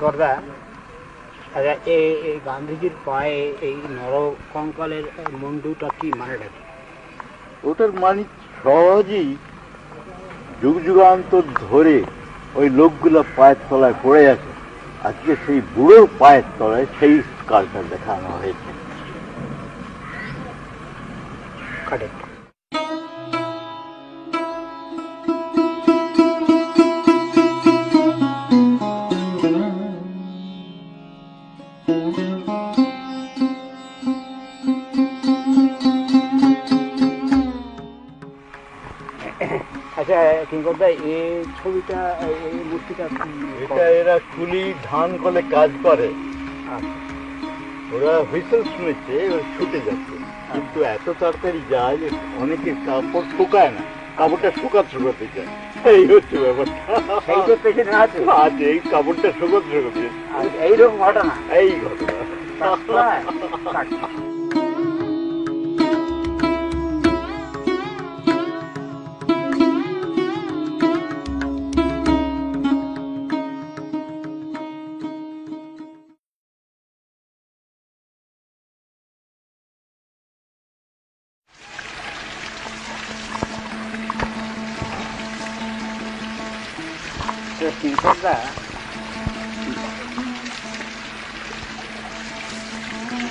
কিঙ্করদা, আচ্ছা এই গান্ধীজির পায়ে এই নরকঙ্কালের মুন্ডুটা কি মানেটা কি? ওটার মানে সহজেই যুগ যুগান্তর ধরে ওই লোকগুলো পায়ের তলায় পড়ে আছে, আজকে সেই বুড়োর পায়ের তলায় সেই স্কালটা দেখানো হয়েছে। কারেক্ট। আচ্ছা কিঙ্করদা, এই ছবিটা এই মূর্তিটা এটা এরা কুলি ধান কলে কাজ করে, ওরা হুইসেল শুনেছে, ওরা ছুটে যাচ্ছে, কিন্তু এত তাড়াতাড়ি যায় যে অনেকের কাপড় শুকায় না, কাপড়টা শুকাতে যায়। এই হচ্ছে ব্যাপারটা, আজ এই কাপড়টা শুকাতে এইরকম ঘটনা, এই ঘটনা। কিঙ্করদা,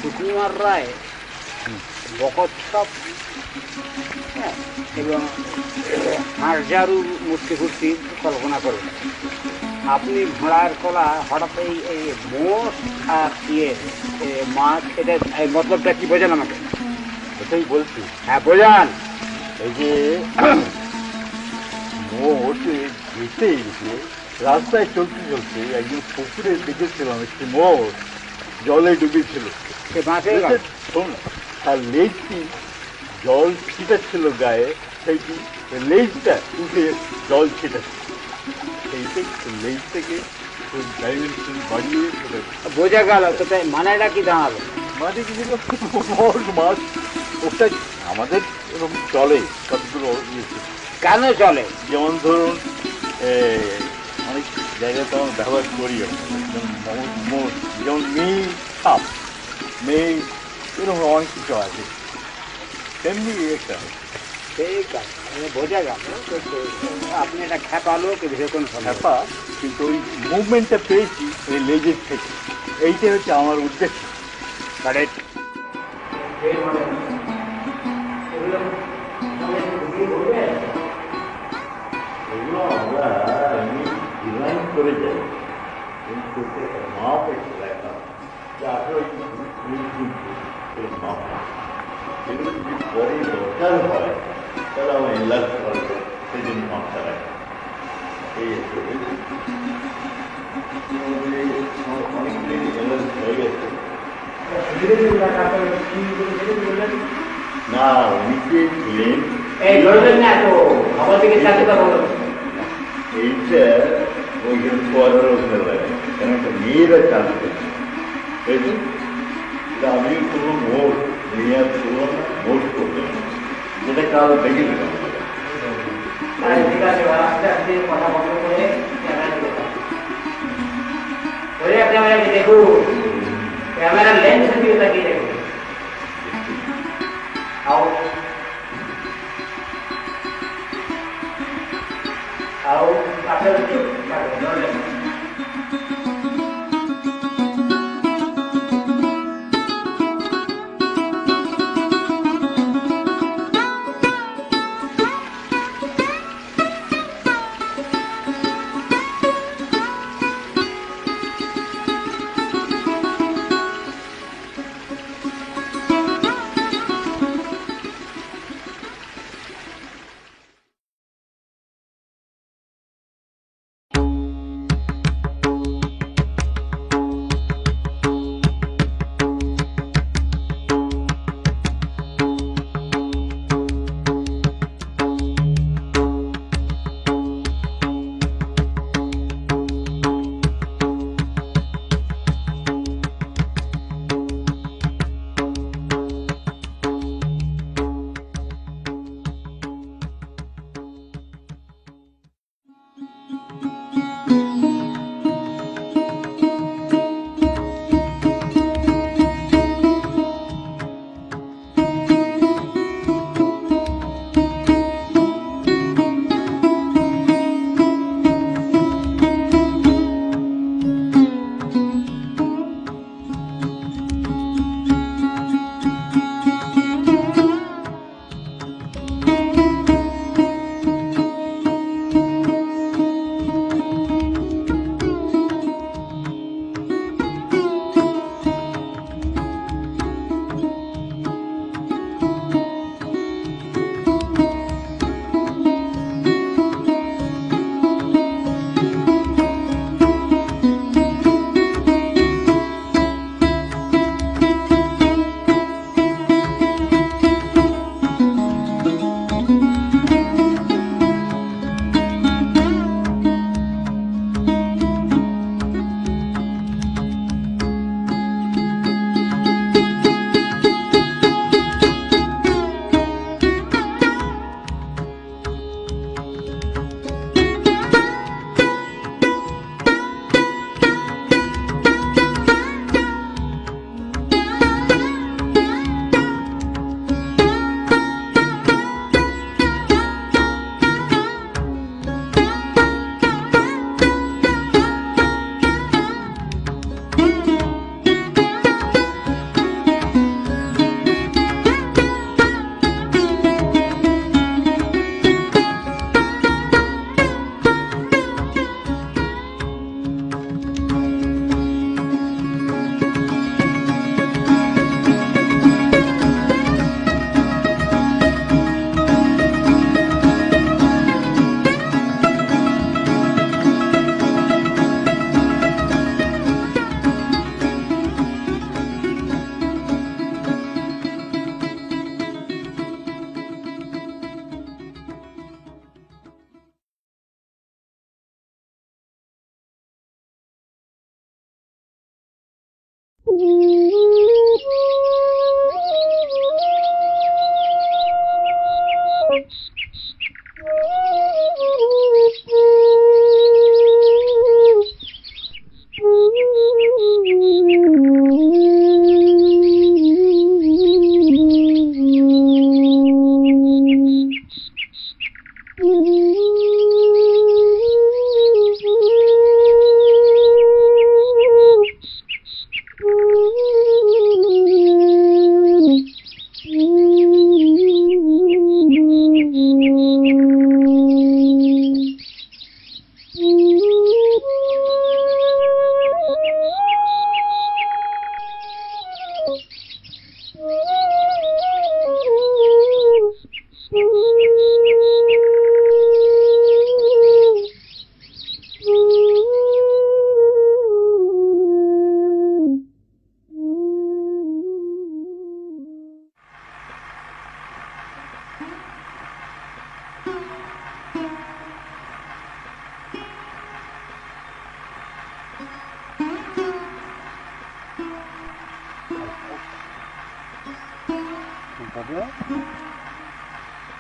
সুকুমার রায় বকচ্ছপ এবং হাঁসঝাড়ু মূর্তি ফুর্তি কল্পনা করেন। আপনি ঘোড়ার কলা হঠাৎ এই মোষ আর মাছ, এটা মতলবটা কি বোঝান আমাকে? এটাই বলছি। হ্যাঁ বোঝান। এই যে মোট যেতে গেছে, রাস্তায় চলতে চলতে একজন পুকুরে দেখেছিলাম একটি মোট জলে ডুবেছিল। শোন, আর লেজটি জল ছিটাচ্ছিল গায়ে, সেইটি লেজটা উঠে জল ছিটাচ্ছে, সেইটাই লেজ থেকে ডাইমেনশন বাড়িয়ে বোঝা গেল। তো মানেটা কি দাঁড়ালো? মানে কি ছিল, মাছ ওটা আমাদের এরকম চলে কতগুলো কেন চলে? যেমন ধরুন অনেক জায়গায় তো আমরা ব্যবহার করি, যেমন মেয়ে সাপ, মেয়ে এরকম অনেক কিছু আছে, তেমনি একটা ঠিক আছে, বোঝা গেল। আপনি এটা খ্যাপালো কি ভেতন খ্যাপা, কিন্তু ওই মুভমেন্টটা পেয়েছি ওই লেজের থেকে, এইটাই হচ্ছে আমার উদ্দেশ্য। কারেক্ট। এগুলো আমরা এমনি ডিজাইন করে যাই, কিন্তু মাপ একটু লেখা যে 18 মাপ, সেগুলো যদি পরে দরকার হয় তাহলে আমার এলাচ করবো, সেই জন্য মাপটা রাখা। এই অনেকগুলি এলাচ হয়ে গেছে না, অনেকে ছিলেন এইটা ওইখানে পড়ার ওখানে লাগে, কেন একটা মেয়েরা চাষ করছে, আমিও কোনো মোট মেয়ে করবো না, মোট করবে না, যেটা কারো দেখে দিলাম। দেখুন ক্যামেরা লেন্স দিয়ে তাকিয়ে দেখুন।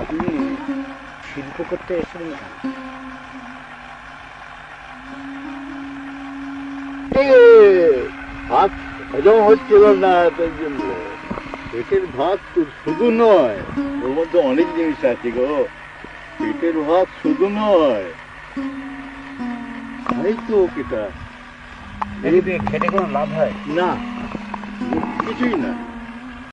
আপনি শিল্প করতে এসেছেন ভাত হজম হচ্ছিল না তার জন্য। পেটের ভাত তো শুধু নয়, ওর মধ্যে অনেক জিনিস আছে গো। পেটের ভাত শুধু নয়, এই তো এটা খেটে কোনো লাভ হয় না, কিছুই না।